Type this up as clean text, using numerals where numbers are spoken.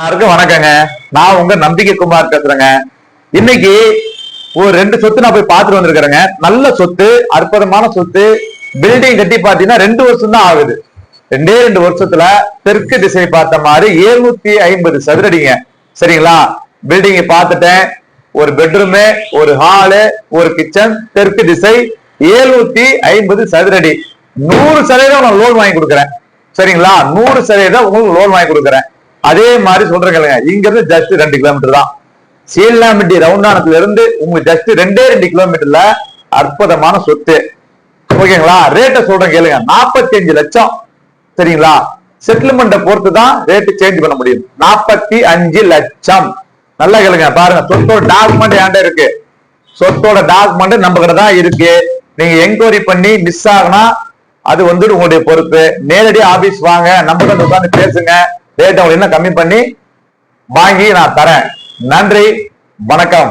எல்லாருக்கும் வணக்கங்க. நான் உங்க நம்பிக்கை குமார் பேசுறேங்க. இன்னைக்கு ஒரு 2 சொத்து நான் போய் பார்த்துட்டு வந்திருக்கிறேங்க. நல்ல சொத்து, அற்புதமான சொத்து. பில்டிங் கட்டி பாத்தீங்கன்னா 2 வருஷம் தான் ஆகுது. 2 வருஷத்துல தெற்கு திசை பார்த்த மாதிரி 750 சதுரடிங்க. சரிங்களா? பில்டிங் பார்த்துட்டேன். ஒரு பெட்ரூமு, ஒரு ஹாலு, ஒரு கிச்சன், தெற்கு திசை, 750 சதுரடி. 100% நான் லோன் வாங்கி கொடுக்குறேன். சரிங்களா? 100% உங்களுக்கு லோன் வாங்கி கொடுக்குறேன். அதே மாதிரி சொல்றேங்க, இங்க இருந்து ஜஸ்ட் 2 கிலோமீட்டர் தான். சீலாம்பட்டி ரவுண்டானத்துல இருந்து உங்களுக்கு ஜஸ்ட் 2 கிலோமீட்டர்ல அற்புதமான சொத்து. ஓகேங்களா? ரேட்டை சொல்றேன் கேளுங்க. 45 லட்சம். சரிங்களா? செட்டில்மெண்ட்டை பொறுத்து தான் ரேட்டு சேஞ்ச் பண்ண முடியும். 45 லட்சம். நல்லா கேளுங்க. பாருங்க, சொத்தோட டாக்குமெண்ட் என்கிட்ட இருக்கு. சொத்தோட டாக்குமெண்ட் நம்ம கிட்ட தான் இருக்கு. நீங்க என்கொயரி பண்ணி மிஸ் ஆகுனா அது உங்களுடைய பொறுப்பு. நேரடி ஆபீஸ் வாங்க, நம்ம கிட்ட உட்கார்ந்து பேசுங்க. ரேட் அவங்க என்ன கம்மி பண்ணி வாங்கி நான் தரேன். நன்றி, வணக்கம்.